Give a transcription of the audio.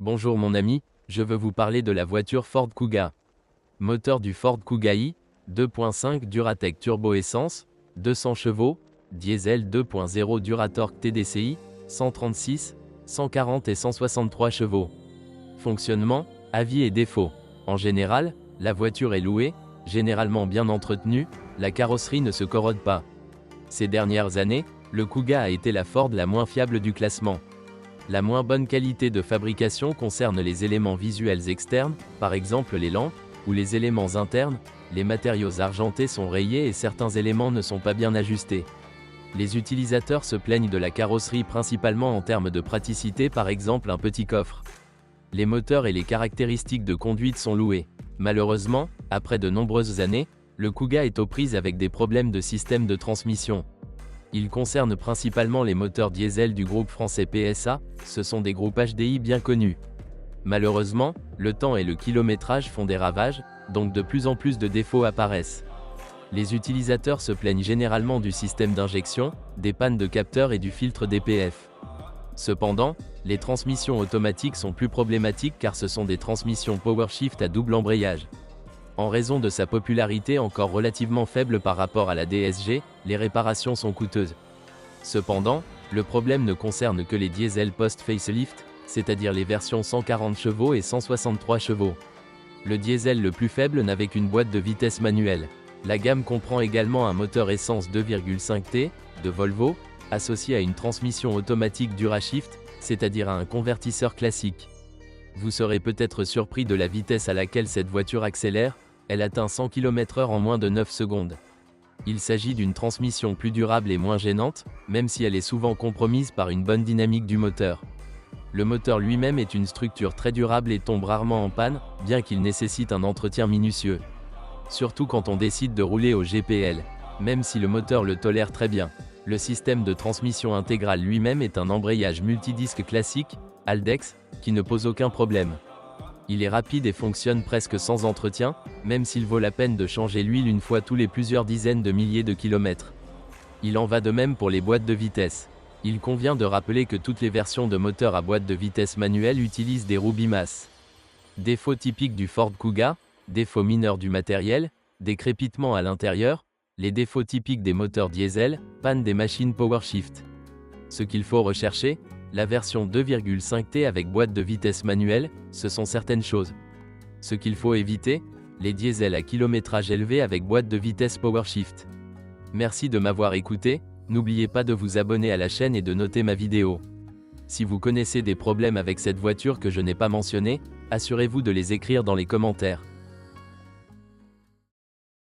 Bonjour mon ami, je veux vous parler de la voiture Ford Kuga. Moteur du Ford Kuga i, 2.5 Duratec Turbo Essence, 200 chevaux, diesel 2.0 Duratorque TDCi, 136, 140 et 163 chevaux. Fonctionnement, avis et défauts. En général, la voiture est louée, généralement bien entretenue, la carrosserie ne se corrode pas. Ces dernières années, le Kuga a été la Ford la moins fiable du classement. La moins bonne qualité de fabrication concerne les éléments visuels externes, par exemple les lampes, ou les éléments internes, les matériaux argentés sont rayés et certains éléments ne sont pas bien ajustés. Les utilisateurs se plaignent de la carrosserie principalement en termes de praticité, par exemple un petit coffre. Les moteurs et les caractéristiques de conduite sont loués. Malheureusement, après de nombreuses années, le Kuga est aux prises avec des problèmes de système de transmission. Il concerne principalement les moteurs diesel du groupe français PSA, ce sont des groupes HDI bien connus. Malheureusement, le temps et le kilométrage font des ravages, donc de plus en plus de défauts apparaissent. Les utilisateurs se plaignent généralement du système d'injection, des pannes de capteurs et du filtre DPF. Cependant, les transmissions automatiques sont plus problématiques car ce sont des transmissions PowerShift à double embrayage. En raison de sa popularité encore relativement faible par rapport à la DSG, les réparations sont coûteuses. Cependant, le problème ne concerne que les diesels post-facelift, c'est-à-dire les versions 140 chevaux et 163 chevaux. Le diesel le plus faible n'avait qu'une boîte de vitesse manuelle. La gamme comprend également un moteur essence 2,5 T, de Volvo, associé à une transmission automatique Durashift, c'est-à-dire à un convertisseur classique. Vous serez peut-être surpris de la vitesse à laquelle cette voiture accélère, elle atteint 100 km/h en moins de 9 secondes. Il s'agit d'une transmission plus durable et moins gênante, même si elle est souvent compromise par une bonne dynamique du moteur. Le moteur lui-même est une structure très durable et tombe rarement en panne, bien qu'il nécessite un entretien minutieux. Surtout quand on décide de rouler au GPL, même si le moteur le tolère très bien. Le système de transmission intégrale lui-même est un embrayage multidisque classique, Haldex, qui ne pose aucun problème. Il est rapide et fonctionne presque sans entretien, même s'il vaut la peine de changer l'huile une fois tous les plusieurs dizaines de milliers de kilomètres. Il en va de même pour les boîtes de vitesse. Il convient de rappeler que toutes les versions de moteurs à boîte de vitesse manuelle utilisent des roues bimasse. Défauts typiques du Ford Kuga, défauts mineurs du matériel, des crépitements à l'intérieur, les défauts typiques des moteurs diesel, panne des machines PowerShift. Ce qu'il faut rechercher, la version 2,5 T avec boîte de vitesse manuelle, ce sont certaines choses. Ce qu'il faut éviter, les diesels à kilométrage élevé avec boîte de vitesse PowerShift. Merci de m'avoir écouté, n'oubliez pas de vous abonner à la chaîne et de noter ma vidéo. Si vous connaissez des problèmes avec cette voiture que je n'ai pas mentionné, assurez-vous de les écrire dans les commentaires.